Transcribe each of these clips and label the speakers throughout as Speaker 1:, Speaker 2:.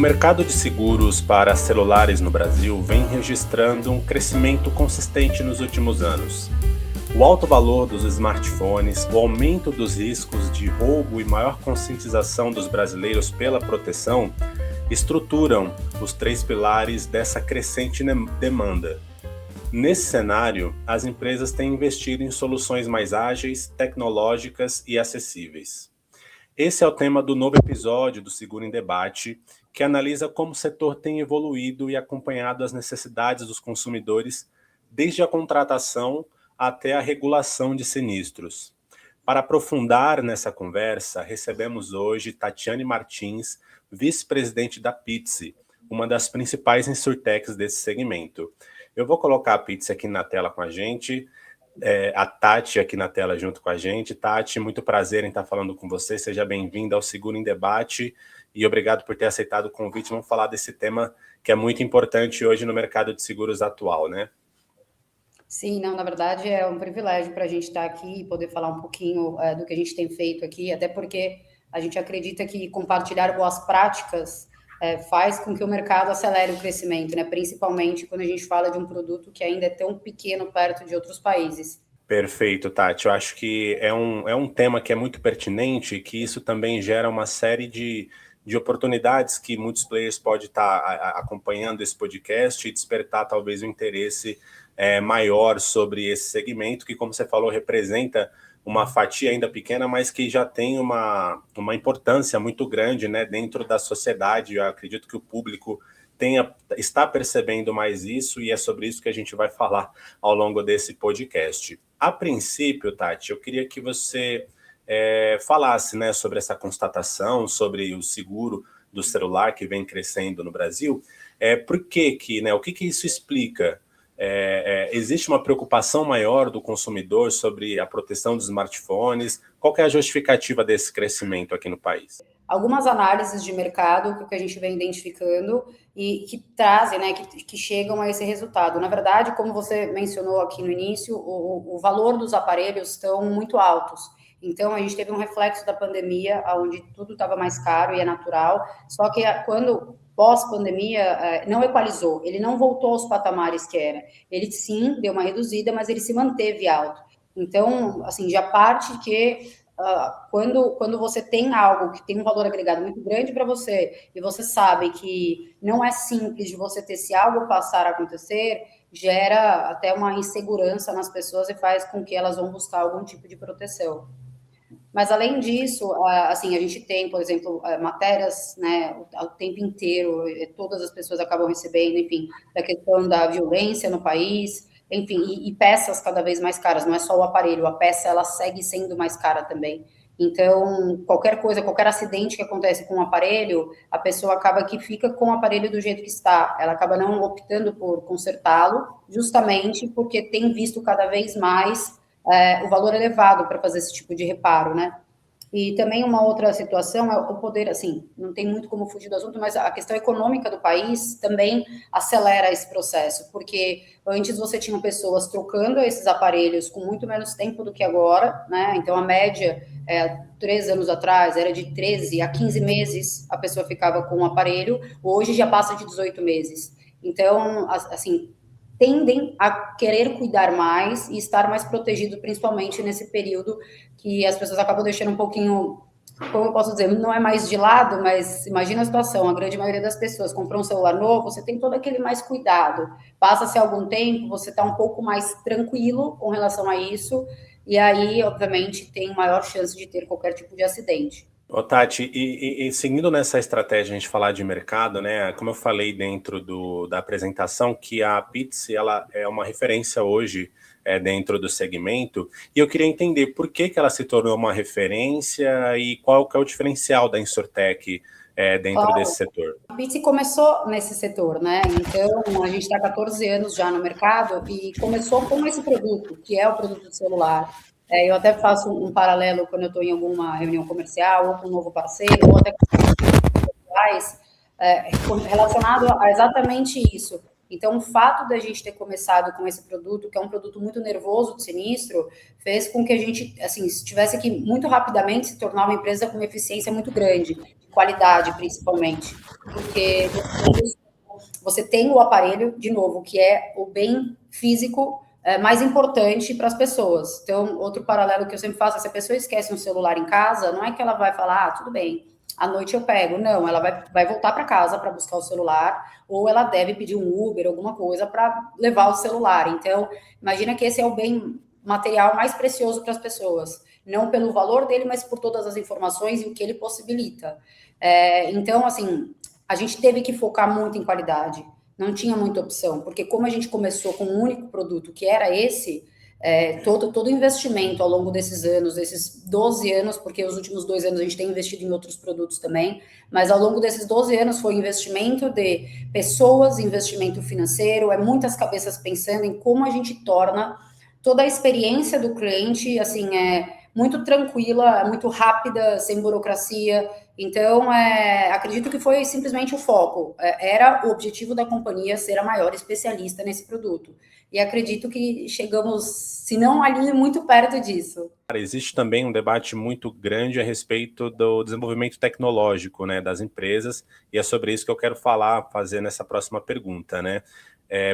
Speaker 1: mercado de seguros para celulares no Brasil vem registrando um crescimento consistente nos últimos anos. O alto valor dos smartphones, o aumento dos riscos de roubo e maior conscientização dos brasileiros pela proteção estruturam os três pilares dessa crescente demanda. Nesse cenário, as empresas têm investido em soluções mais ágeis, tecnológicas e acessíveis. Esse é o tema do novo episódio do Seguro em Debate, que analisa como o setor tem evoluído e acompanhado as necessidades dos consumidores desde a contratação até a regulação de sinistros. Para aprofundar nessa conversa, recebemos hoje Tatiane Martins, vice-presidente da Pitse, uma das principais insurtechs desse segmento. Eu vou colocar a Pitse aqui na tela com a gente, a Tati aqui na tela junto com a gente. Tati, muito prazer em estar falando com você, seja bem-vinda ao Seguro em Debate e obrigado por ter aceitado o convite. Vamos falar desse tema que é muito importante hoje no mercado de seguros atual, né?
Speaker 2: Sim, não, na verdade é um privilégio para a gente estar aqui e poder falar um pouquinho do que a gente tem feito aqui, até porque a gente acredita que compartilhar boas práticas faz com que o mercado acelere o crescimento, né? Principalmente quando a gente fala de um produto que ainda é tão pequeno perto de outros países.
Speaker 1: Perfeito, Tati. Eu acho que é um tema que é muito pertinente, que isso também gera uma série de oportunidades que muitos players podem estar acompanhando esse podcast e despertar talvez um interesse maior sobre esse segmento, que, como você falou, representa uma fatia ainda pequena, mas que já tem uma importância muito grande, né, dentro da sociedade. Eu acredito que o público está percebendo mais isso e é sobre isso que a gente vai falar ao longo desse podcast. A princípio, Tati, eu queria que você falasse, né, sobre essa constatação, sobre o seguro do celular que vem crescendo no Brasil. Por que, né, o que isso explica? Existe uma preocupação maior do consumidor sobre a proteção dos smartphones? Qual que é a justificativa desse crescimento aqui no país?
Speaker 2: Algumas análises de mercado que a gente vem identificando e que trazem, né, que chegam a esse resultado. Na verdade, como você mencionou aqui no início, o valor dos aparelhos estão muito altos. Então, a gente teve um reflexo da pandemia, onde tudo estava mais caro e é natural, só que quando pós-pandemia não equalizou, ele não voltou aos patamares que era. Ele sim deu uma reduzida, mas ele se manteve alto. Então, assim, já parte que quando você tem algo que tem um valor agregado muito grande para você e você sabe que não é simples de você ter, se algo passar a acontecer, gera até uma insegurança nas pessoas e faz com que elas vão buscar algum tipo de proteção. Mas, além disso, assim, a gente tem, por exemplo, matérias, né, o tempo inteiro, todas as pessoas acabam recebendo, enfim, da questão da violência no país, enfim, e peças cada vez mais caras, não é só o aparelho, a peça, ela segue sendo mais cara também. Então, qualquer coisa, qualquer acidente que acontece com o aparelho, a pessoa acaba que fica com o aparelho do jeito que está, ela acaba não optando por consertá-lo, justamente porque tem visto cada vez mais o valor elevado para fazer esse tipo de reparo, né? E também uma outra situação é o poder, assim, não tem muito como fugir do assunto, mas a questão econômica do país também acelera esse processo, porque antes você tinha pessoas trocando esses aparelhos com muito menos tempo do que agora, né? Então, a média, 3 anos atrás, era de 13 a 15 meses a pessoa ficava com o aparelho, hoje já passa de 18 meses. Então, assim, tendem a querer cuidar mais e estar mais protegido, principalmente nesse período que as pessoas acabam deixando um pouquinho, como eu posso dizer, não é mais de lado, mas imagina a situação, a grande maioria das pessoas comprou um celular novo, você tem todo aquele mais cuidado, passa-se algum tempo, você está um pouco mais tranquilo com relação a isso, e aí, obviamente, tem maior chance de ter qualquer tipo de acidente.
Speaker 1: Ô, Tati, e seguindo nessa estratégia a gente falar de mercado, né? Como eu falei dentro da apresentação, que a Pitse, ela é uma referência hoje dentro do segmento, e eu queria entender por que ela se tornou uma referência e qual que é o diferencial da Insurtech dentro desse setor.
Speaker 2: A Pitse começou nesse setor, né? Então, a gente está há 14 anos já no mercado e começou com esse produto, que é o produto de celular. Eu até faço um paralelo quando eu estou em alguma reunião comercial, ou com um novo parceiro, ou até com relacionado a exatamente isso. Então, o fato da gente ter começado com esse produto, que é um produto muito nervoso de sinistro, fez com que a gente, assim, tivesse que muito rapidamente se tornar uma empresa com uma eficiência muito grande, de qualidade, principalmente. Porque você tem o aparelho, de novo, que é o bem físico mais importante para as pessoas. Então, outro paralelo que eu sempre faço, se a pessoa esquece um celular em casa, não é que ela vai falar, tudo bem, à noite eu pego. Não, ela vai voltar para casa para buscar o celular, ou ela deve pedir um Uber, alguma coisa, para levar o celular. Então, imagina que esse é o bem material mais precioso para as pessoas. Não pelo valor dele, mas por todas as informações e o que ele possibilita. Então, assim, a gente teve que focar muito em qualidade. Não tinha muita opção, porque como a gente começou com um único produto, que era esse, todo investimento ao longo desses anos, desses 12 anos, porque os últimos 2 anos a gente tem investido em outros produtos também, mas ao longo desses 12 anos foi investimento de pessoas, investimento financeiro, muitas cabeças pensando em como a gente torna toda a experiência do cliente, assim, muito tranquila, muito rápida, sem burocracia. Então, acredito que foi simplesmente o foco. Era o objetivo da companhia ser a maior especialista nesse produto. E acredito que chegamos, se não ali, muito perto disso.
Speaker 1: Existe também um debate muito grande a respeito do desenvolvimento tecnológico, né, das empresas, e é sobre isso que eu quero fazer nessa próxima pergunta, né?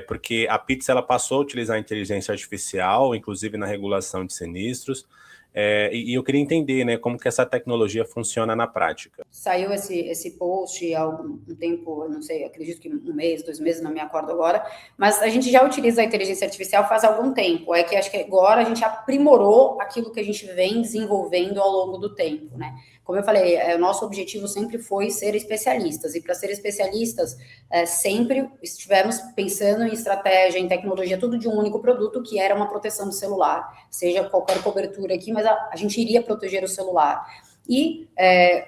Speaker 1: Porque a Pizza ela passou a utilizar a inteligência artificial, inclusive na regulação de sinistros, e eu queria entender, né, como que essa tecnologia funciona na prática.
Speaker 2: Saiu esse post há algum tempo, não sei, acredito que 1 mês, 2 meses, não me acordo agora, mas a gente já utiliza a inteligência artificial faz algum tempo, que acho que agora a gente aprimorou aquilo que a gente vem desenvolvendo ao longo do tempo, né? Como eu falei, o nosso objetivo sempre foi ser especialistas, e para ser especialistas, sempre estivemos pensando em estratégia, em tecnologia, tudo de um único produto, que era uma proteção do celular, seja qualquer cobertura aqui, mas a gente iria proteger o celular. E,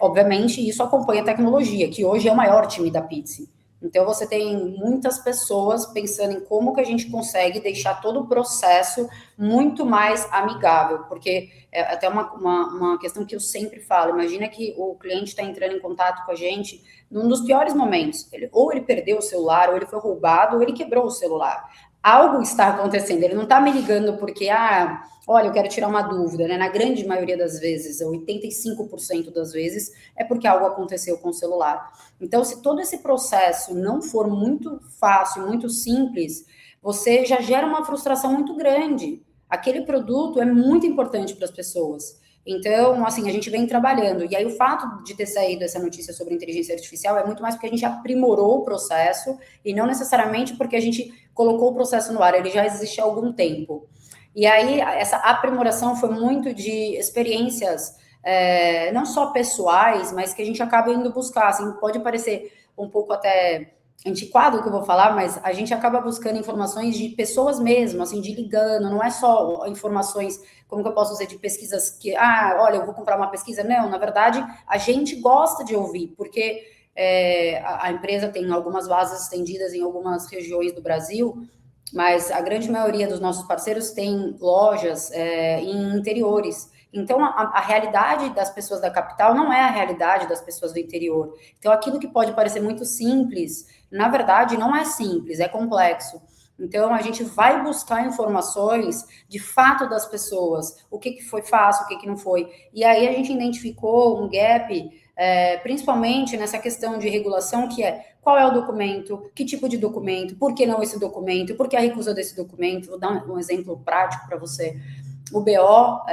Speaker 2: obviamente, isso acompanha a tecnologia, que hoje é o maior time da Pizza. Então, você tem muitas pessoas pensando em como que a gente consegue deixar todo o processo muito mais amigável, porque é até uma questão que eu sempre falo, imagina que o cliente está entrando em contato com a gente num dos piores momentos, ou ele perdeu o celular, ou ele foi roubado, ou ele quebrou o celular. Algo está acontecendo, ele não está me ligando porque, olha, eu quero tirar uma dúvida, né? Na grande maioria das vezes, 85% das vezes, é porque algo aconteceu com o celular. Então, se todo esse processo não for muito fácil, muito simples, você já gera uma frustração muito grande. Aquele produto é muito importante para as pessoas. Então, assim, a gente vem trabalhando. E aí, o fato de ter saído essa notícia sobre inteligência artificial é muito mais porque a gente aprimorou o processo e não necessariamente porque a gente colocou o processo no ar, ele já existe há algum tempo. E aí, essa aprimoração foi muito de experiências, não só pessoais, mas que a gente acaba indo buscar. Assim, pode parecer um pouco até antiquado o que eu vou falar, mas a gente acaba buscando informações de pessoas mesmo, assim, de ligando, não é só informações, como que eu posso dizer, de pesquisas que, olha, eu vou comprar uma pesquisa. Não, na verdade, a gente gosta de ouvir, porque a empresa tem algumas bases estendidas em algumas regiões do Brasil, mas a grande maioria dos nossos parceiros tem lojas em interiores. Então, a realidade das pessoas da capital não é a realidade das pessoas do interior. Então, aquilo que pode parecer muito simples, na verdade, não é simples, é complexo. Então, a gente vai buscar informações de fato das pessoas, o que foi fácil, o que não foi. E aí a gente identificou um gap, principalmente nessa questão de regulação, que é qual é o documento, que tipo de documento, por que não esse documento, por que a recusa desse documento. Vou dar um exemplo prático para você. O BO,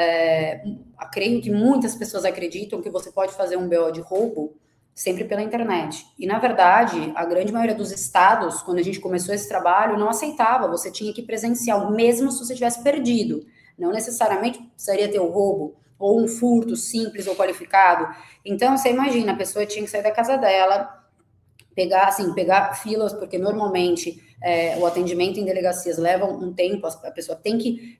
Speaker 2: creio que muitas pessoas acreditam que você pode fazer um BO de roubo sempre pela internet. E, na verdade, a grande maioria dos estados, quando a gente começou esse trabalho, não aceitava. Você tinha que ir presencial, mesmo se você tivesse perdido. Não necessariamente precisaria ter o roubo, ou um furto simples ou qualificado. Então, você imagina, a pessoa tinha que sair da casa dela, pegar filas, porque normalmente o atendimento em delegacias leva um tempo, a pessoa tem que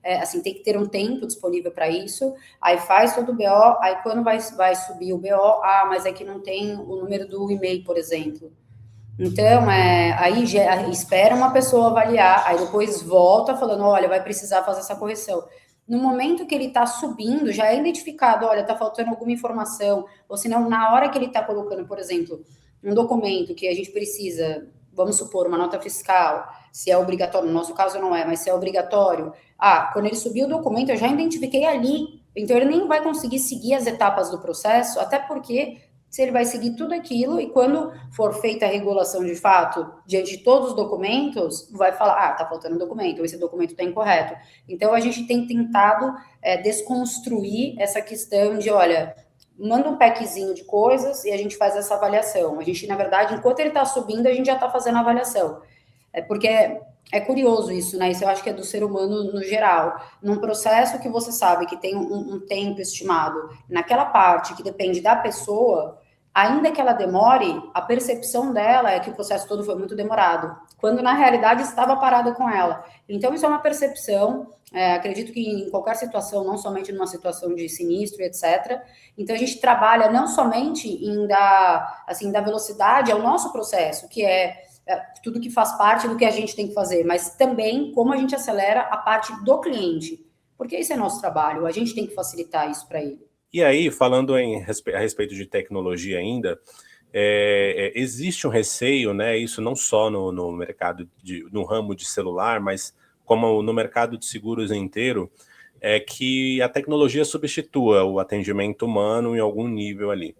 Speaker 2: ter um tempo disponível para isso, aí faz todo o BO, aí quando vai subir o BO, mas é que não tem o número do e-mail, por exemplo. Então, aí espera uma pessoa avaliar, aí depois volta falando, olha, vai precisar fazer essa correção. No momento que ele está subindo, já é identificado, olha, está faltando alguma informação, ou senão, na hora que ele está colocando, por exemplo, um documento que a gente precisa, vamos supor, uma nota fiscal, se é obrigatório, no nosso caso não é, mas se é obrigatório, quando ele subir o documento, eu já identifiquei ali, então ele nem vai conseguir seguir as etapas do processo, até porque se ele vai seguir tudo aquilo e quando for feita a regulação de fato, diante de todos os documentos, vai falar, tá faltando documento, ou esse documento está incorreto. Então, a gente tem tentado desconstruir essa questão de, olha, manda um packzinho de coisas e a gente faz essa avaliação. A gente, na verdade, enquanto ele está subindo, a gente já está fazendo a avaliação. Porque é curioso isso, né? Isso eu acho que é do ser humano no geral. Num processo que você sabe que tem um tempo estimado, naquela parte que depende da pessoa, ainda que ela demore, a percepção dela é que o processo todo foi muito demorado, quando na realidade estava parado com ela. Então, isso é uma percepção, acredito que em qualquer situação, não somente numa situação de sinistro, etc. Então, a gente trabalha não somente em dar velocidade ao nosso processo, que é tudo que faz parte do que a gente tem que fazer, mas também como a gente acelera a parte do cliente, porque esse é nosso trabalho, a gente tem que facilitar isso para ele.
Speaker 1: E aí, falando a respeito de tecnologia ainda, existe um receio, né? Isso não só no mercado, no ramo de celular, mas como no mercado de seguros inteiro, é que a tecnologia substitua o atendimento humano em algum nível ali.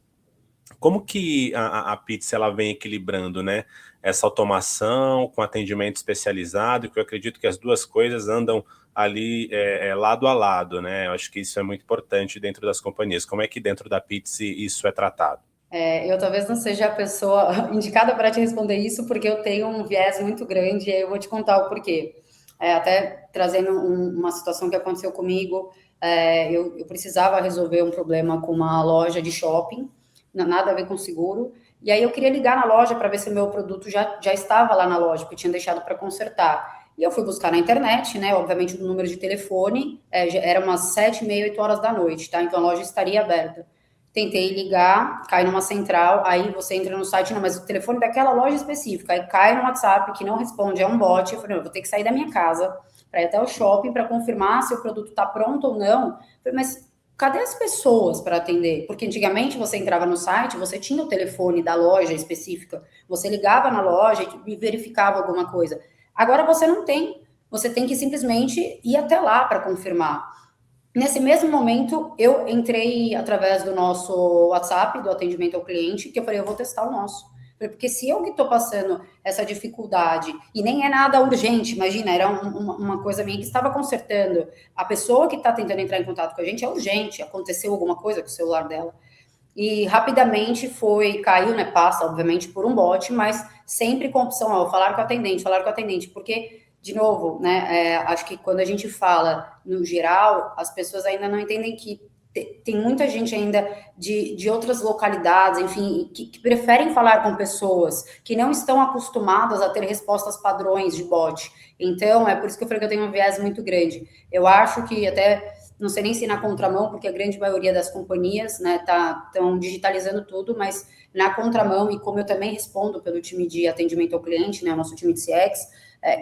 Speaker 1: Como que a Pitts ela vem equilibrando, né, essa automação com atendimento especializado, que eu acredito que as duas coisas andam ali lado a lado, né? Eu acho que isso é muito importante dentro das companhias. Como é que dentro da Pitts isso é tratado?
Speaker 2: Eu talvez não seja a pessoa indicada para te responder isso, porque eu tenho um viés muito grande e aí eu vou te contar o porquê. Até trazendo uma situação que aconteceu comigo, eu precisava resolver um problema com uma loja de shopping, nada a ver com seguro, e aí eu queria ligar na loja para ver se o meu produto já estava lá na loja, porque eu tinha deixado para consertar. E eu fui buscar na internet, né, obviamente o número de telefone, era umas 7h30, 8h da noite, tá? Então a loja estaria aberta. Tentei ligar, cai numa central, aí você entra no site, não, mas o telefone daquela loja específica, aí cai no WhatsApp, que não responde, é um bot, eu falei, eu vou ter que sair da minha casa para ir até o shopping para confirmar se o produto está pronto ou não. Eu falei, mas cadê as pessoas para atender? Porque antigamente você entrava no site, você tinha o telefone da loja específica, você ligava na loja e verificava alguma coisa. Agora você não tem, você tem que simplesmente ir até lá para confirmar. Nesse mesmo momento, eu entrei através do nosso WhatsApp, do atendimento ao cliente, que eu falei, eu vou testar o nosso. Porque se eu que estou passando essa dificuldade, e nem é nada urgente, imagina, era uma coisa minha que estava consertando, a pessoa que está tentando entrar em contato com a gente é urgente, aconteceu alguma coisa com o celular dela. E rapidamente caiu, né, passa, obviamente, por um bot, mas sempre com a opção, falar com o atendente, porque, de novo, né, acho que quando a gente fala no geral, as pessoas ainda não entendem que tem muita gente ainda de outras localidades, enfim, que preferem falar com pessoas que não estão acostumadas a ter respostas padrões de bot. Então, é por isso que eu falei que eu tenho um viés muito grande. Eu acho que até, não sei nem se na contramão, porque a grande maioria das companhias, né, estão digitalizando tudo, mas na contramão, e como eu também respondo pelo time de atendimento ao cliente, né, o nosso time de CX,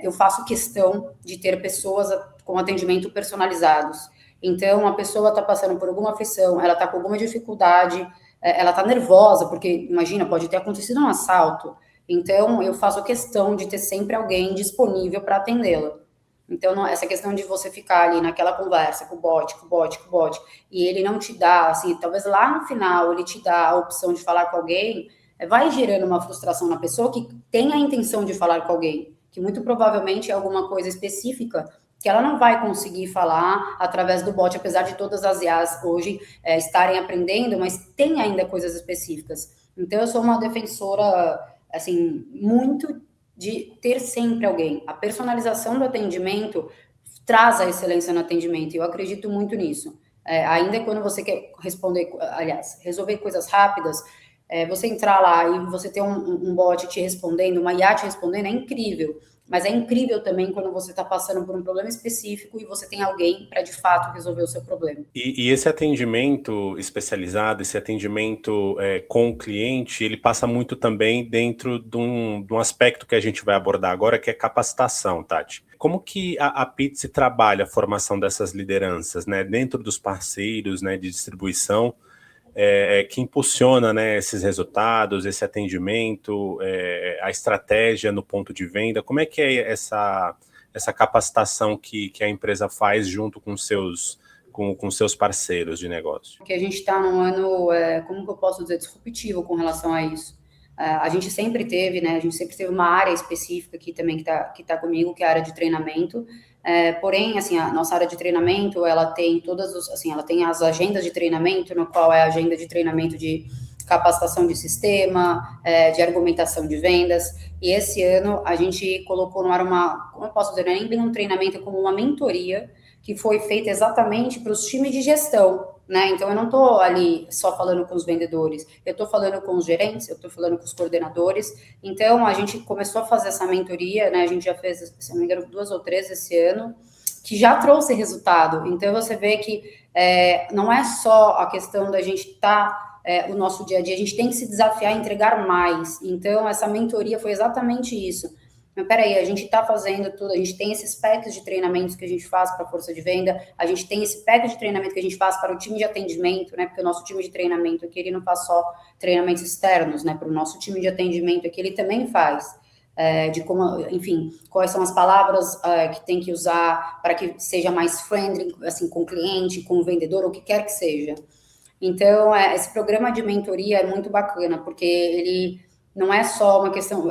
Speaker 2: eu faço questão de ter pessoas com atendimento personalizados. Então, a pessoa está passando por alguma aflição, ela está com alguma dificuldade, ela está nervosa, porque, imagina, pode ter acontecido um assalto. Então, eu faço questão de ter sempre alguém disponível para atendê-la. Então, essa questão de você ficar ali naquela conversa com o bot, e ele não te dá, assim, talvez lá no final ele te dá a opção de falar com alguém, vai gerando uma frustração na pessoa que tem a intenção de falar com alguém, que muito provavelmente é alguma coisa específica que ela não vai conseguir falar através do bot, apesar de todas as IAs hoje estarem aprendendo, mas tem ainda coisas específicas. Então, eu sou uma defensora, assim, muito de ter sempre alguém. A personalização do atendimento traz a excelência no atendimento, e eu acredito muito nisso. Ainda quando você quer resolver coisas rápidas, você entrar lá e você ter um bot te respondendo, uma IA te respondendo, é incrível. Mas é incrível também quando você está passando por um problema específico e você tem alguém para, de fato, resolver o seu problema.
Speaker 1: E esse atendimento especializado, esse atendimento com o cliente, ele passa muito também dentro de um aspecto que a gente vai abordar agora, que é capacitação, Tati. Como que a Pitts trabalha a formação dessas lideranças, né, dentro dos parceiros, né, de distribuição, que impulsiona, né, esses resultados, esse atendimento, a estratégia no ponto de venda? Como é que é essa capacitação que a empresa faz junto com seus parceiros de negócio?
Speaker 2: Porque a gente está num ano, como que eu posso dizer, disruptivo com relação a isso. A gente sempre teve, né? A gente sempre teve uma área específica aqui também que tá comigo, que é a área de treinamento. Porém, assim, a nossa área de treinamento, ela tem ela tem as agendas de treinamento, no qual é a agenda de treinamento de capacitação de sistema, de argumentação de vendas. E esse ano a gente colocou no ar como eu posso dizer, não é nem bem um treinamento, é como uma mentoria que foi feita exatamente para os times de gestão, né? Então, eu não estou ali só falando com os vendedores, eu estou falando com os gerentes, eu estou falando com os coordenadores. Então, a gente começou a fazer essa mentoria, né? A gente já fez, se não me engano, 2 ou 3 esse ano, que já trouxe resultado. Então, você vê que não é só a questão da gente estar o nosso dia a dia, a gente tem que se desafiar a entregar mais. Então, essa mentoria foi exatamente isso. Mas peraí, a gente está fazendo tudo, a gente tem esses packs de treinamentos que a gente faz para a força de venda, a gente tem esse pack de treinamento que a gente faz para o time de atendimento, né? Porque o nosso time de treinamento aqui, ele não faz só treinamentos externos, né? Para o nosso time de atendimento aqui, ele também faz. De como, enfim, quais são as palavras que tem que usar para que seja mais friendly, assim, com o cliente, com o vendedor, o que quer que seja. Então, esse programa de mentoria é muito bacana, porque ele não é só uma questão,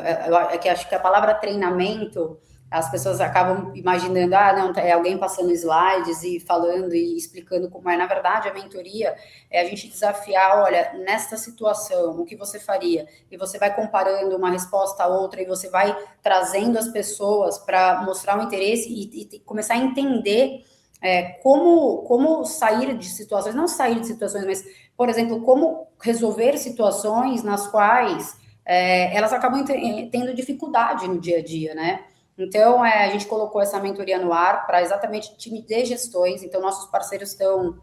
Speaker 2: que acho que a palavra treinamento, as pessoas acabam imaginando, não, é alguém passando slides e falando e explicando como é. Na verdade, a mentoria é a gente desafiar, olha, nesta situação, o que você faria? E você vai comparando uma resposta a outra e você vai trazendo as pessoas para mostrar o interesse e começar a entender como sair de situações, não sair de situações, mas, por exemplo, como resolver situações nas quais elas acabam tendo dificuldade no dia a dia, né? Então, a gente colocou essa mentoria no ar para exatamente time de gestões. Então, nossos parceiros estão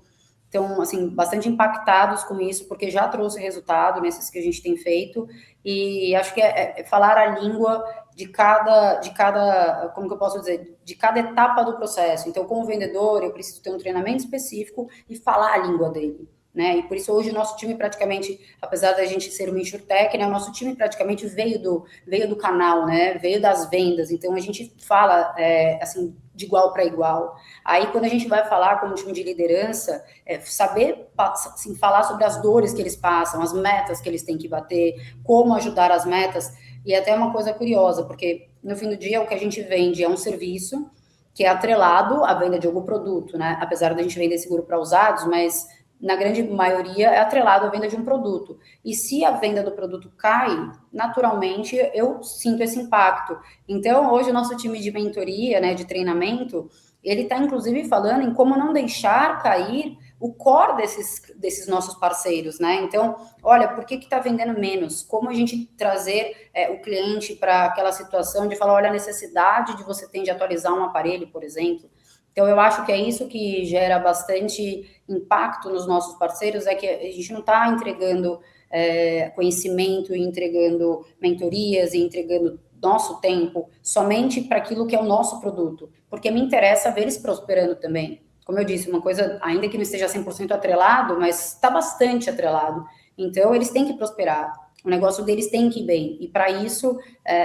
Speaker 2: assim, bastante impactados com isso, porque já trouxe resultado nesses que a gente tem feito. E acho que é falar a língua de cada, como que eu posso dizer, de cada etapa do processo. Então, como vendedor, eu preciso ter um treinamento específico e falar a língua dele. Né? E por isso hoje o nosso time praticamente, apesar da gente ser uma insurtech, né, o nosso time praticamente veio do canal, né? Veio das vendas, então a gente fala assim, de igual para igual. Aí quando a gente vai falar com o time de liderança, saber assim, falar sobre as dores que eles passam, as metas que eles têm que bater, como ajudar as metas, e até uma coisa curiosa, porque no fim do dia o que a gente vende é um serviço que é atrelado à venda de algum produto, né? Apesar da gente vender seguro para usados, mas na grande maioria, é atrelado à venda de um produto. E se a venda do produto cai, naturalmente, eu sinto esse impacto. Então, hoje, o nosso time de mentoria, né, de treinamento, ele está, inclusive, falando em como não deixar cair o core desses nossos parceiros, né? Então, olha, por que está vendendo menos? Como a gente trazer o cliente para aquela situação de falar, olha, a necessidade de você ter de atualizar um aparelho, por exemplo. Então, eu acho que é isso que gera bastante impacto nos nossos parceiros, é que a gente não está entregando conhecimento, entregando mentorias e entregando nosso tempo somente para aquilo que é o nosso produto, porque me interessa ver eles prosperando também. Como eu disse, uma coisa, ainda que não esteja 100% atrelado, mas está bastante atrelado. Então, eles têm que prosperar. O negócio deles tem que ir bem. E, para isso,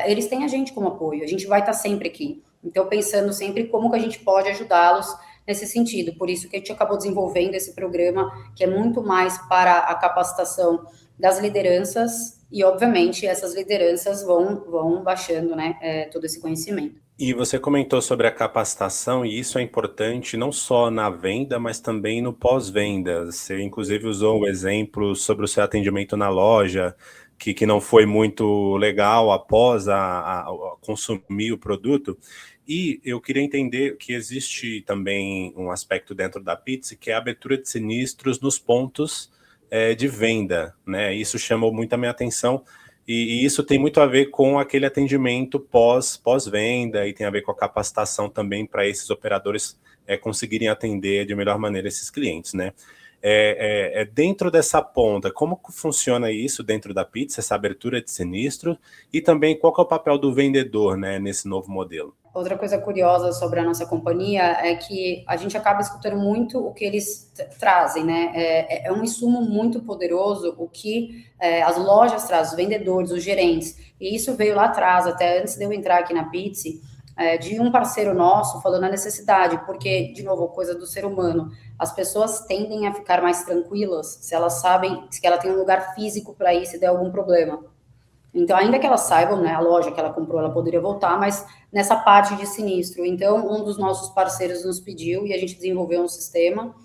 Speaker 2: eles têm a gente como apoio. A gente vai estar sempre aqui. Então, pensando sempre como que a gente pode ajudá-los nesse sentido. Por isso que a gente acabou desenvolvendo esse programa, que é muito mais para a capacitação das lideranças e, obviamente, essas lideranças vão baixando, né, todo esse conhecimento.
Speaker 1: E você comentou sobre a capacitação, e isso é importante não só na venda, mas também no pós-venda. Você, inclusive, usou o exemplo sobre o seu atendimento na loja, que não foi muito legal após a consumir o produto. E eu queria entender que existe também um aspecto dentro da Pitts, que é a abertura de sinistros nos pontos de venda, né? Isso chamou muito a minha atenção, e isso tem muito a ver com aquele atendimento pós-venda, e tem a ver com a capacitação também para esses operadores conseguirem atender de melhor maneira esses clientes, né? Dentro dessa ponta, como que funciona isso dentro da Pitts, essa abertura de sinistro, e também qual que é o papel do vendedor, né, nesse novo modelo?
Speaker 2: Outra coisa curiosa sobre a nossa companhia é que a gente acaba escutando muito o que eles trazem, né? É um insumo muito poderoso o que as lojas trazem, os vendedores, os gerentes. E isso veio lá atrás, até antes de eu entrar aqui na Pitts, de um parceiro nosso falando a necessidade, porque, de novo, coisa do ser humano, as pessoas tendem a ficar mais tranquilas se elas sabem que ela tem um lugar físico para ir se der algum problema. Então, ainda que elas saibam, né, a loja que ela comprou, ela poderia voltar, mas nessa parte de sinistro. Então, um dos nossos parceiros nos pediu e a gente desenvolveu um sistema.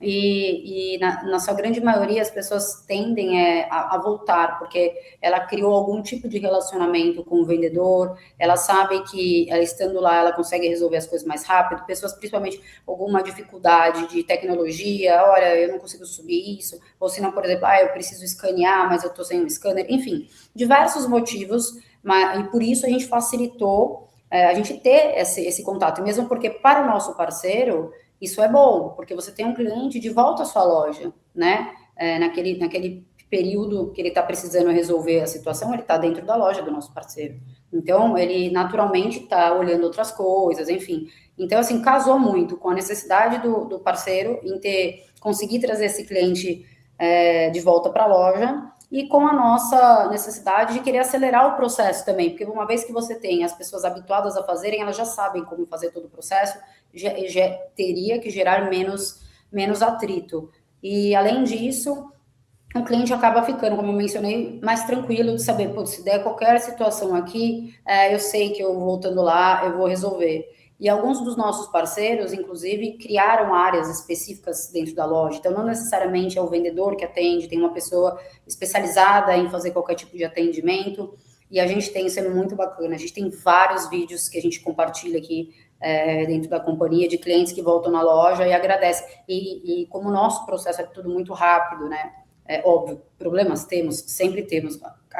Speaker 2: E na sua grande maioria, as pessoas tendem a voltar, porque ela criou algum tipo de relacionamento com o vendedor, ela sabe que ela estando lá, ela consegue resolver as coisas mais rápido, pessoas principalmente alguma dificuldade de tecnologia, olha, eu não consigo subir isso, ou se não, por exemplo, eu preciso escanear, mas eu estou sem um scanner, enfim, diversos motivos, e por isso a gente facilitou a gente ter esse contato, mesmo porque para o nosso parceiro, isso é bom, porque você tem um cliente de volta à sua loja, né? Naquele período que ele está precisando resolver a situação, ele está dentro da loja do nosso parceiro. Então, ele naturalmente está olhando outras coisas, enfim. Então, assim, casou muito com a necessidade do parceiro em conseguir trazer esse cliente de volta para a loja e com a nossa necessidade de querer acelerar o processo também, porque uma vez que você tem as pessoas habituadas a fazerem, elas já sabem como fazer todo o processo, já teria que gerar menos atrito. E, além disso, o cliente acaba ficando, como eu mencionei, mais tranquilo de saber, se der qualquer situação aqui, eu sei que eu voltando lá, eu vou resolver. E alguns dos nossos parceiros, inclusive, criaram áreas específicas dentro da loja. Então, não necessariamente é o vendedor que atende, tem uma pessoa especializada em fazer qualquer tipo de atendimento. E a gente tem, isso é muito bacana, a gente tem vários vídeos que a gente compartilha aqui dentro da companhia, de clientes que voltam na loja e agradecem. E como o nosso processo é tudo muito rápido, né? É óbvio, problemas temos, sempre temos.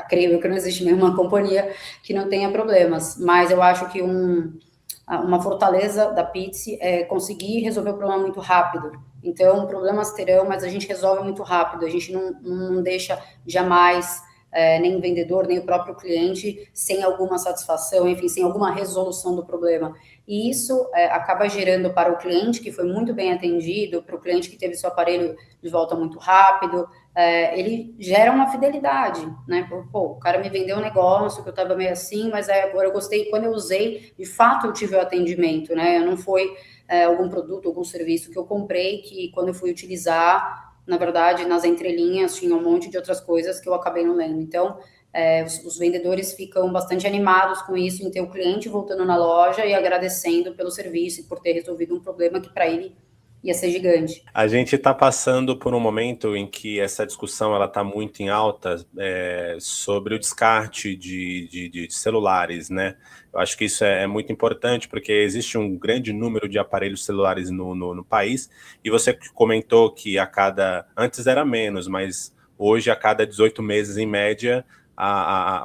Speaker 2: Creio que não existe nenhuma companhia que não tenha problemas, mas eu acho que uma fortaleza da Pitts é conseguir resolver o problema muito rápido. Então, problemas terão, mas a gente resolve muito rápido, a gente não deixa jamais nem o vendedor, nem o próprio cliente sem alguma satisfação, enfim, sem alguma resolução do problema. E isso acaba gerando para o cliente que foi muito bem atendido, para o cliente que teve seu aparelho de volta muito rápido, ele gera uma fidelidade, né? O cara me vendeu um negócio que eu estava meio assim, mas agora eu gostei, quando eu usei, de fato eu tive o atendimento, né? Não foi algum produto, algum serviço que eu comprei, que quando eu fui utilizar, na verdade, nas entrelinhas tinha um monte de outras coisas que eu acabei não lendo. Então, os vendedores ficam bastante animados com isso, em ter o cliente voltando na loja e agradecendo pelo serviço e por ter resolvido um problema que para ele ia ser gigante.
Speaker 1: A gente está passando por um momento em que essa discussão está muito em alta sobre o descarte de celulares, né? Eu acho que isso é muito importante, porque existe um grande número de aparelhos celulares no país, e você comentou que antes era menos, mas hoje a cada 18 meses, em média,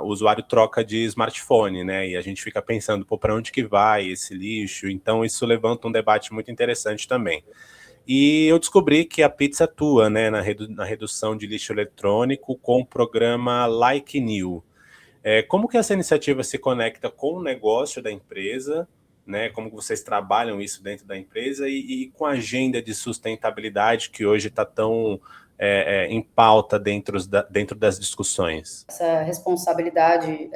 Speaker 1: o usuário troca de smartphone, né? E a gente fica pensando, para onde que vai esse lixo? Então, isso levanta um debate muito interessante também. E eu descobri que a Pitts atua, né, na redução de lixo eletrônico com o programa Like New. Como que essa iniciativa se conecta com o negócio da empresa, né? Como que vocês trabalham isso dentro da empresa e com a agenda de sustentabilidade que hoje está tão em pauta dentro das discussões?
Speaker 2: Essa responsabilidade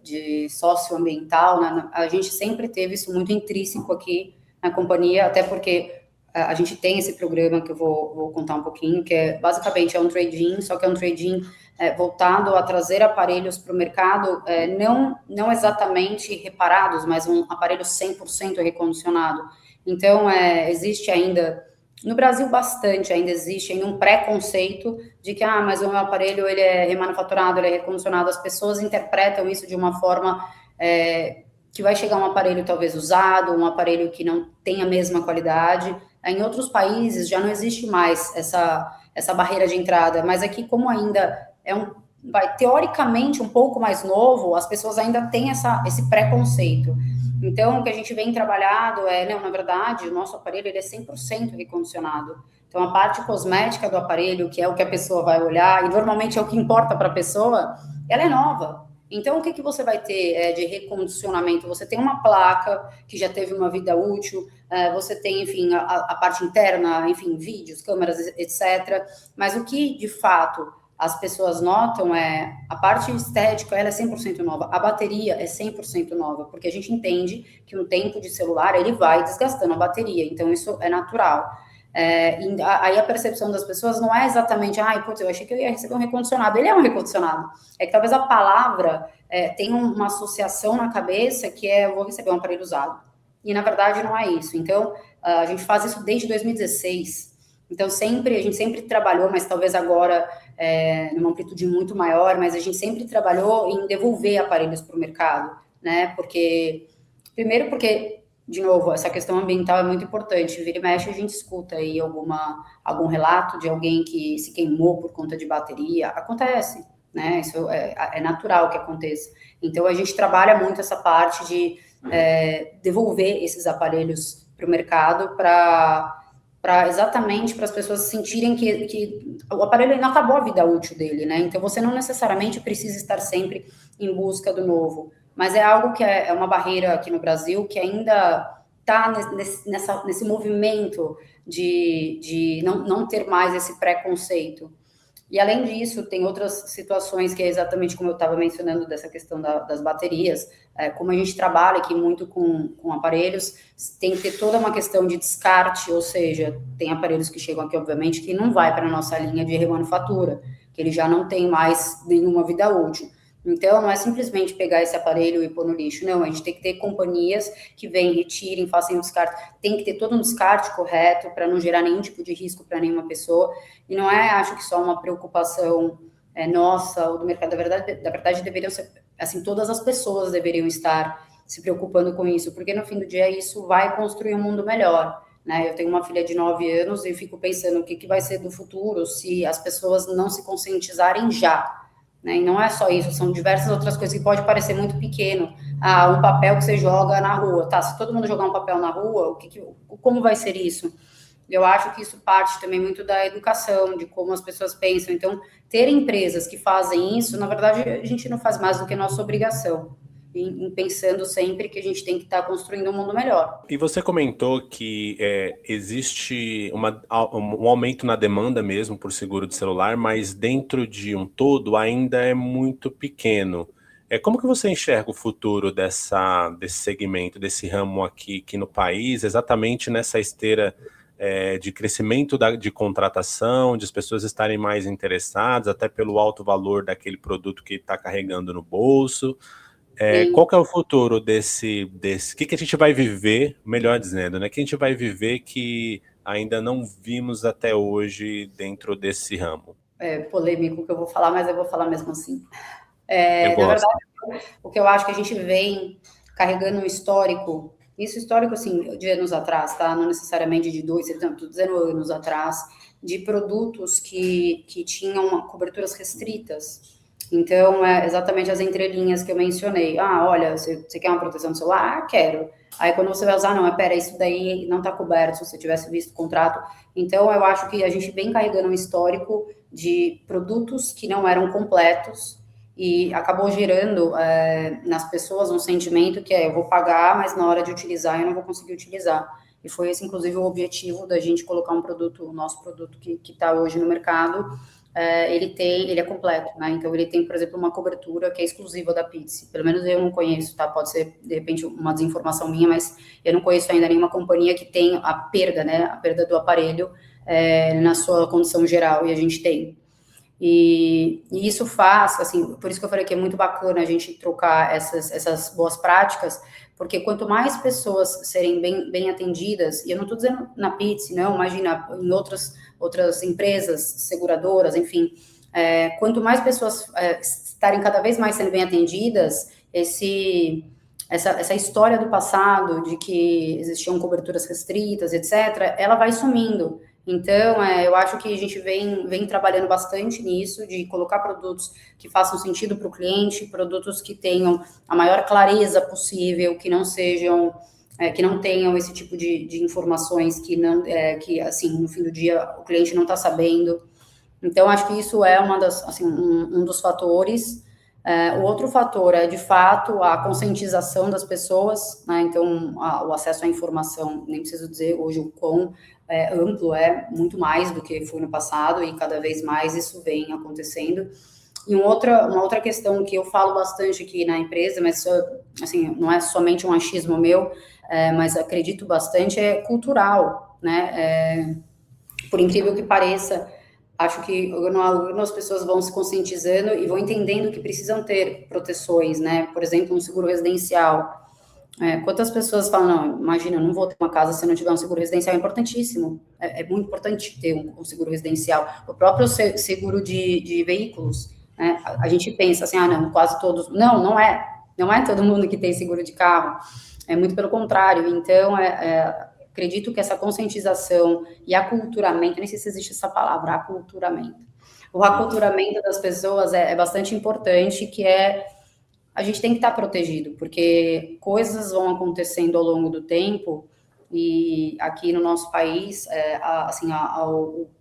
Speaker 2: de socioambiental, né, a gente sempre teve isso muito intrínseco aqui na companhia, até porque a gente tem esse programa que eu vou contar um pouquinho, que basicamente é um trade-in, só que é um trade-in voltado a trazer aparelhos para o mercado, não exatamente reparados, mas um aparelho 100% recondicionado. Então, existe ainda... No Brasil, bastante ainda existe ainda um preconceito de que, mas o meu aparelho ele é remanufaturado, ele é recondicionado. As pessoas interpretam isso de uma forma que vai chegar um aparelho talvez usado, um aparelho que não tem a mesma qualidade. Em outros países já não existe mais essa barreira de entrada, mas aqui, como ainda teoricamente um pouco mais novo, as pessoas ainda têm esse preconceito. Então, o que a gente vem trabalhado na verdade, o nosso aparelho ele é 100% recondicionado. Então, a parte cosmética do aparelho, que é o que a pessoa vai olhar, e normalmente é o que importa para a pessoa, ela é nova. Então, o que você vai ter de recondicionamento? Você tem uma placa que já teve uma vida útil, você tem, enfim, a parte interna, enfim, vídeos, câmeras, etc. Mas o que, de fato, as pessoas notam a parte estética, ela é 100% nova, a bateria é 100% nova, porque a gente entende que um tempo de celular, ele vai desgastando a bateria, então isso é natural. Aí a percepção das pessoas não é exatamente, putz, eu achei que eu ia receber um recondicionado. Ele é um recondicionado. É que talvez a palavra tenha uma associação na cabeça que eu vou receber um aparelho usado. E na verdade não é isso. Então, a gente faz isso desde 2016. Então, a gente sempre trabalhou, mas talvez agora numa amplitude muito maior, mas a gente sempre trabalhou em devolver aparelhos para o mercado, né? Primeiro porque, de novo, essa questão ambiental é muito importante. Vira e mexe, a gente escuta aí algum relato de alguém que se queimou por conta de bateria. Acontece, né? Isso é natural que aconteça. Então, a gente trabalha muito essa parte de devolver esses aparelhos para o mercado exatamente para as pessoas sentirem que o aparelho não acabou a vida útil dele, né? Então, você não necessariamente precisa estar sempre em busca do novo. Mas é algo que é uma barreira aqui no Brasil que ainda está nesse movimento de não ter mais esse preconceito. E, além disso, tem outras situações que é exatamente como eu estava mencionando dessa questão das baterias. Como a gente trabalha aqui muito com aparelhos, tem que ter toda uma questão de descarte, ou seja, tem aparelhos que chegam aqui, obviamente, que não vai para a nossa linha de remanufatura, que ele já não tem mais nenhuma vida útil. Então, não é simplesmente pegar esse aparelho e pôr no lixo, não, a gente tem que ter companhias que vêm, retirem, façam um descarte, tem que ter todo um descarte correto para não gerar nenhum tipo de risco para nenhuma pessoa, e não acho que só uma preocupação nossa ou do mercado, da verdade deveriam ser, assim, todas as pessoas deveriam estar se preocupando com isso, porque no fim do dia isso vai construir um mundo melhor, né? Eu tenho uma filha de 9 anos e fico pensando o que vai ser do futuro se as pessoas não se conscientizarem já, né? E não é só isso, são diversas outras coisas que pode parecer muito pequeno. Um papel que você joga na rua, tá? Se todo mundo jogar um papel na rua, como vai ser isso? Eu acho que isso parte também muito da educação, de como as pessoas pensam. Então, ter empresas que fazem isso, na verdade, a gente não faz mais do que nossa obrigação, em pensando sempre que a gente tem que estar construindo um mundo melhor.
Speaker 1: E você comentou que existe um aumento na demanda mesmo por seguro de celular, mas dentro de um todo ainda é muito pequeno. Como que você enxerga o futuro desse segmento, desse ramo aqui no país, exatamente nessa esteira de crescimento de contratação, de as pessoas estarem mais interessadas, até pelo alto valor daquele produto que está carregando no bolso? Qual que é o futuro desse que a gente vai viver, melhor dizendo, né? Que a gente vai viver que ainda não vimos até hoje dentro desse ramo?
Speaker 2: É polêmico o que eu vou falar, mas eu vou falar mesmo assim.
Speaker 1: Eu
Speaker 2: Na
Speaker 1: gosto.
Speaker 2: verdade, o que eu acho que a gente vem carregando um histórico, assim, de anos atrás, tá? Não necessariamente de 2, estou dizendo anos atrás, de produtos que tinham coberturas restritas. Então, exatamente as entrelinhas que eu mencionei. Olha, você quer uma proteção do celular? Quero. Aí, quando você vai usar, não, pera, isso daí não está coberto, se você tivesse visto o contrato. Então, eu acho que a gente vem carregando um histórico de produtos que não eram completos e acabou gerando nas pessoas um sentimento que eu vou pagar, mas na hora de utilizar eu não vou conseguir utilizar. E foi esse, inclusive, o objetivo da gente colocar o nosso produto que está hoje no mercado. Ele é completo, né? Então, ele tem, por exemplo, uma cobertura que é exclusiva da Pitts. Pelo menos eu não conheço, tá? Pode ser, de repente, uma desinformação minha, mas eu não conheço ainda nenhuma companhia que tenha a perda, né? A perda do aparelho na sua condição geral, e a gente tem. E isso faz, assim, por isso que eu falei que é muito bacana a gente trocar essas boas práticas, porque quanto mais pessoas serem bem atendidas, e eu não estou dizendo na Pitts, não, imagina, em outras empresas, seguradoras, enfim, quanto mais pessoas estarem cada vez mais sendo bem atendidas, essa história do passado, de que existiam coberturas restritas, etc., ela vai sumindo. Então, eu acho que a gente vem trabalhando bastante nisso, de colocar produtos que façam sentido para o cliente, produtos que tenham a maior clareza possível, que não sejam que não tenham esse tipo de informações que não, que assim, no fim do dia o cliente não está sabendo. Então, acho que isso é assim, um dos fatores. O outro fator é, de fato, a conscientização das pessoas, né? Então, o acesso à informação, nem preciso dizer hoje o quão amplo é, muito mais do que foi no passado, e cada vez mais isso vem acontecendo. E uma outra questão que eu falo bastante aqui na empresa, mas assim, não é somente um achismo meu, mas acredito bastante, é cultural, né? Por incrível que pareça, acho que as pessoas vão se conscientizando e vão entendendo que precisam ter proteções, né? Por exemplo, um seguro residencial. Quantas pessoas falam, não, imagina, eu não vou ter uma casa se eu não tiver um seguro residencial? É importantíssimo, é muito importante ter um seguro residencial. O próprio seguro de veículos, né? A gente pensa assim, não, quase todos... Não é todo mundo que tem seguro de carro, é muito pelo contrário. Então, acredito que essa conscientização e aculturamento, nem sei se existe essa palavra, aculturamento. O aculturamento das pessoas é bastante importante, que a gente tem que estar protegido, porque coisas vão acontecendo ao longo do tempo, e aqui no nosso país,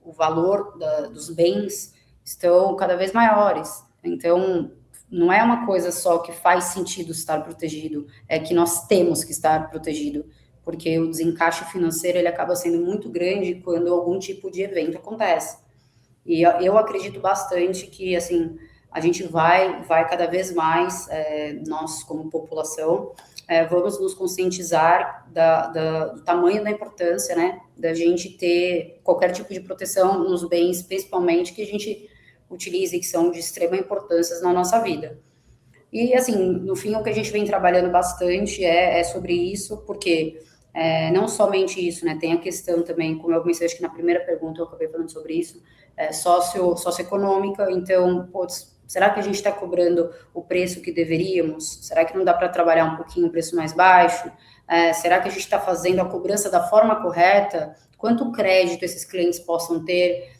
Speaker 2: o valor dos bens estão cada vez maiores. Então, não é uma coisa só que faz sentido estar protegido, é que nós temos que estar protegido, porque o desencaixe financeiro ele acaba sendo muito grande quando algum tipo de evento acontece. E eu acredito bastante que, assim, a gente vai cada vez mais, nós como população, vamos nos conscientizar do tamanho da importância, né, da gente ter qualquer tipo de proteção nos bens, principalmente que a gente utilize, que são de extrema importância na nossa vida. E, assim, no fim, o que a gente vem trabalhando bastante é sobre isso, porque não somente isso, né, tem a questão também, como eu comecei, acho que na primeira pergunta eu acabei falando sobre isso, socioeconômica. Então, será que a gente está cobrando o preço que deveríamos? Será que não dá para trabalhar um pouquinho o preço mais baixo? Será que a gente está fazendo a cobrança da forma correta? Quanto crédito esses clientes possam ter,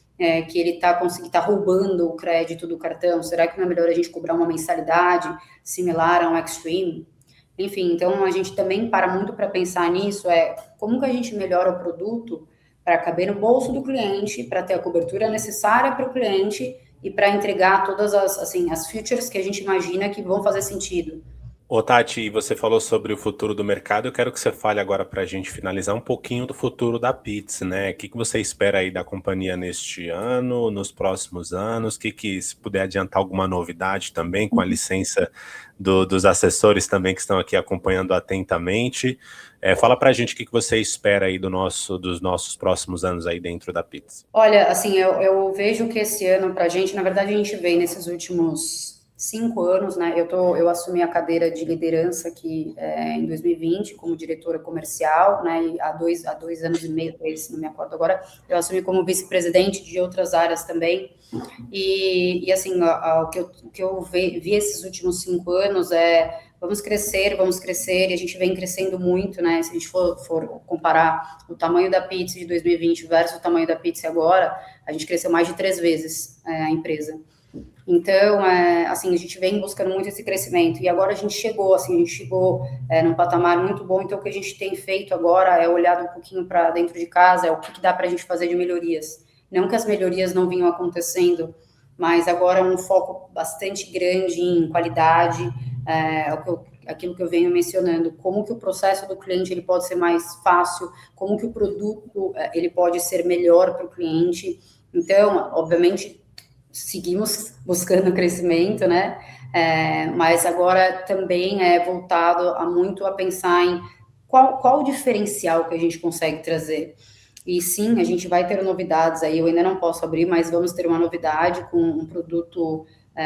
Speaker 2: que ele está roubando o crédito do cartão? Será que não é melhor a gente cobrar uma mensalidade similar a um Extreme? Enfim, então a gente também para muito para pensar nisso, como que a gente melhora o produto para caber no bolso do cliente, para ter a cobertura necessária para o cliente e para entregar todas as features que a gente imagina que vão fazer sentido.
Speaker 1: Ô Tati, você falou sobre o futuro do mercado, eu quero que você fale agora para a gente finalizar um pouquinho do futuro da Pitts, né? O que você espera aí da companhia neste ano, nos próximos anos? Se puder adiantar alguma novidade também, com a licença dos assessores também que estão aqui acompanhando atentamente. Fala para a gente o que você espera aí dos nossos próximos anos aí dentro da Pitts.
Speaker 2: Olha, assim, eu vejo que esse ano para a gente, na verdade, a gente vem nesses últimos 5 anos, né? Eu assumi a cadeira de liderança aqui em 2020 como diretora comercial, né? E há dois anos e meio, se não me acordo agora, eu assumi como vice-presidente de outras áreas também. E assim, o que eu vi esses últimos 5 anos vamos crescer, e a gente vem crescendo muito, né? Se a gente for comparar o tamanho da Pitts de 2020 versus o tamanho da Pitts agora, a gente cresceu mais de 3 vezes a empresa. Então, assim, a gente vem buscando muito esse crescimento, e agora a gente chegou num patamar muito bom. Então, o que a gente tem feito agora é olhado um pouquinho para dentro de casa, o que dá para a gente fazer de melhorias. Não que as melhorias não vinham acontecendo, mas agora um foco bastante grande em qualidade, aquilo que eu venho mencionando, como que o processo do cliente ele pode ser mais fácil, como que o produto ele pode ser melhor para o cliente. Então, obviamente, seguimos buscando crescimento, né? Mas agora também é voltado muito a pensar em qual o diferencial que a gente consegue trazer. E sim, a gente vai ter novidades aí, eu ainda não posso abrir, mas vamos ter uma novidade com um produto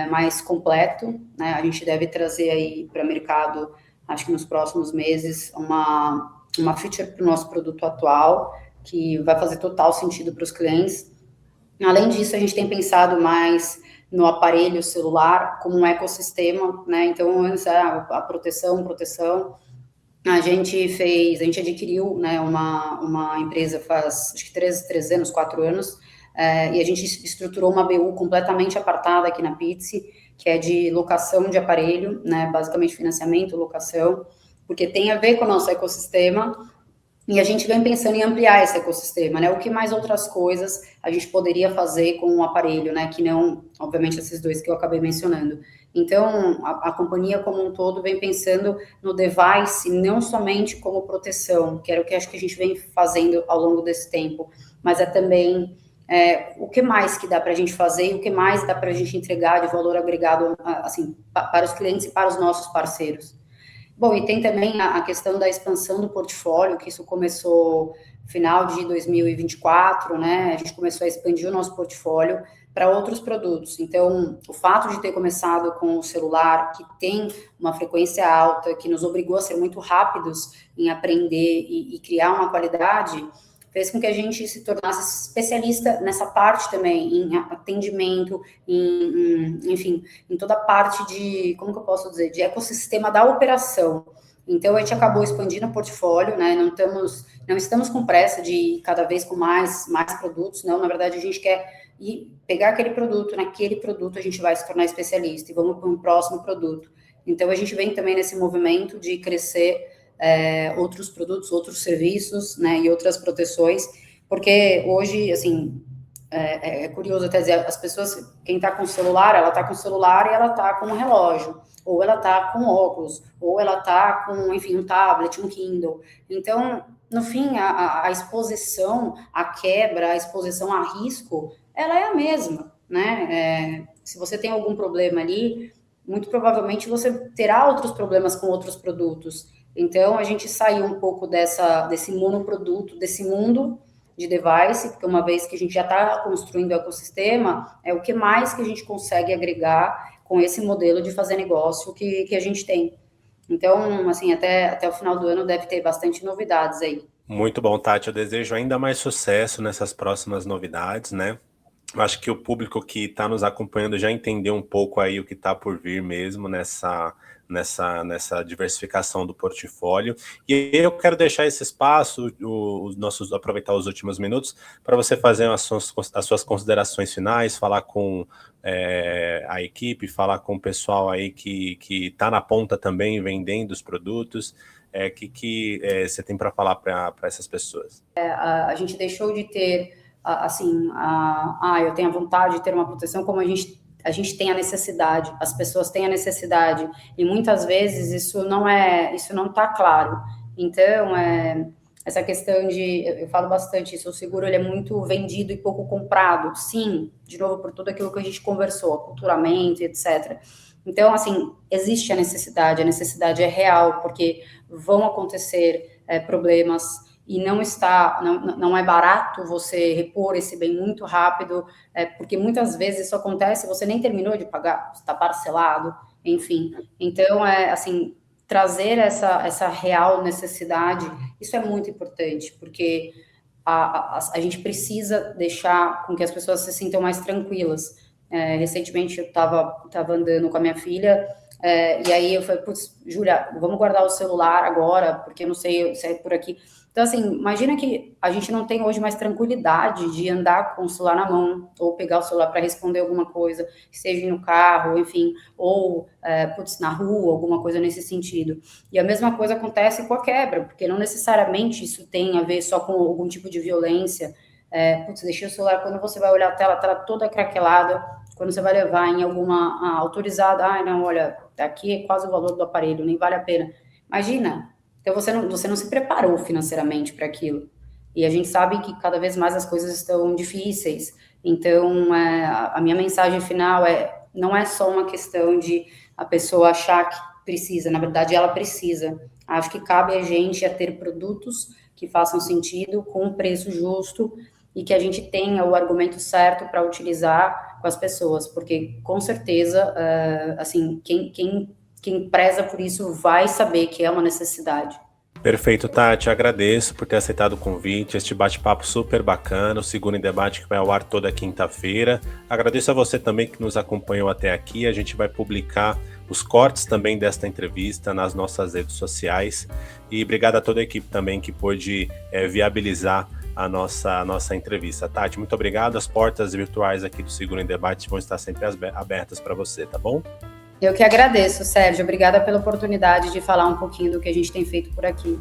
Speaker 2: mais completo, né? A gente deve trazer aí para o mercado, acho que nos próximos meses, uma feature para o nosso produto atual, que vai fazer total sentido para os clientes. Além disso, a gente tem pensado mais no aparelho celular como um ecossistema, né? Então, antes era a proteção. A gente adquiriu, né, uma empresa faz, acho que 3 anos, 4 anos, e a gente estruturou uma BU completamente apartada aqui na Pitts, que é de locação de aparelho, né? Basicamente financiamento, locação, porque tem a ver com o nosso ecossistema, e a gente vem pensando em ampliar esse ecossistema, né? O que mais outras coisas a gente poderia fazer com o aparelho, né? Que não, obviamente, esses dois que eu acabei mencionando. Então, a companhia como um todo vem pensando no device não somente como proteção, que era o que acho que a gente vem fazendo ao longo desse tempo, mas é também o que mais que dá para a gente fazer e o que mais dá para a gente entregar de valor agregado, assim, para os clientes e para os nossos parceiros. Bom, e tem também a questão da expansão do portfólio, que isso começou no final de 2024, né? A gente começou a expandir o nosso portfólio para outros produtos. Então, o fato de ter começado com o celular, que tem uma frequência alta, que nos obrigou a ser muito rápidos em aprender e criar uma qualidade, fez com que a gente se tornasse especialista nessa parte também, em atendimento, enfim, em toda a parte de, como que eu posso dizer, de ecossistema da operação. Então, a gente acabou expandindo o portfólio, né? Não estamos com pressa de ir cada vez com mais produtos, não. Na verdade, a gente quer pegar aquele produto, naquele produto a gente vai se tornar especialista e vamos para um próximo produto. Então, a gente vem também nesse movimento de crescer outros produtos, outros serviços, né, e outras proteções, porque hoje, assim, é curioso até dizer, as pessoas, quem está com celular, ela está com celular e ela está com um relógio, ou ela está com óculos, ou ela está com, enfim, um tablet, um Kindle. Então, no fim, a exposição à quebra, a exposição a risco, ela é a mesma, né? Se você tem algum problema ali, muito provavelmente você terá outros problemas com outros produtos. Então, a gente saiu um pouco desse monoproduto, desse mundo de device, porque uma vez que a gente já está construindo o ecossistema, o que mais que a gente consegue agregar com esse modelo de fazer negócio que a gente tem. Então, assim, até o final do ano deve ter bastante novidades aí.
Speaker 1: Muito bom, Tati. Eu desejo ainda mais sucesso nessas próximas novidades, né? Eu acho que o público que está nos acompanhando já entendeu um pouco aí o que está por vir mesmo nessa diversificação do portfólio. E eu quero deixar esse espaço, aproveitar os últimos minutos, para você fazer as suas considerações finais, falar com a equipe, falar com o pessoal aí que está na ponta também, vendendo os produtos. Que você tem para falar para essas pessoas?
Speaker 2: A gente deixou de ter, assim, eu tenho a vontade de ter uma proteção, como a gente tem a necessidade, as pessoas têm a necessidade, e muitas vezes isso não está claro. Então, essa questão eu falo bastante isso, o seguro ele é muito vendido e pouco comprado, sim, de novo, por tudo aquilo que a gente conversou, aculturamento, etc. Então, assim, existe a necessidade é real, porque vão acontecer problemas, e não é barato você repor esse bem muito rápido, porque muitas vezes isso acontece, você nem terminou de pagar, está parcelado, enfim. Então, assim, trazer essa real necessidade, isso é muito importante, porque a gente precisa deixar com que as pessoas se sintam mais tranquilas. Recentemente eu estava andando com a minha filha, e aí eu falei, putz, Júlia, vamos guardar o celular agora, porque eu não sei se é por aqui. Então, assim, imagina que a gente não tem hoje mais tranquilidade de andar com o celular na mão, ou pegar o celular para responder alguma coisa, seja no carro, enfim, ou, na rua, alguma coisa nesse sentido. E a mesma coisa acontece com a quebra, porque não necessariamente isso tem a ver só com algum tipo de violência. Deixei o celular, quando você vai olhar a tela toda craquelada, quando você vai levar em alguma autorizada, não, olha, aqui é quase o valor do aparelho, nem vale a pena. Imagina. Então, você não se preparou financeiramente para aquilo. E a gente sabe que cada vez mais as coisas estão difíceis. Então, a minha mensagem final não é só uma questão de a pessoa achar que precisa. Na verdade, ela precisa. Acho que cabe a gente a ter produtos que façam sentido, com um preço justo, e que a gente tenha o argumento certo para utilizar com as pessoas. Porque, com certeza, assim, quem preza por isso vai saber que é uma necessidade.
Speaker 1: Perfeito, Tati. Agradeço por ter aceitado o convite, este bate-papo super bacana, o Seguro em Debate que vai ao ar toda quinta-feira. Agradeço a você também que nos acompanhou até aqui. A gente vai publicar os cortes também desta entrevista nas nossas redes sociais. E obrigado a toda a equipe também que pôde viabilizar a nossa entrevista. Tati, muito obrigado. As portas virtuais aqui do Seguro em Debate vão estar sempre abertas para você, tá bom?
Speaker 2: Eu que agradeço, Sérgio. Obrigada pela oportunidade de falar um pouquinho do que a gente tem feito por aqui.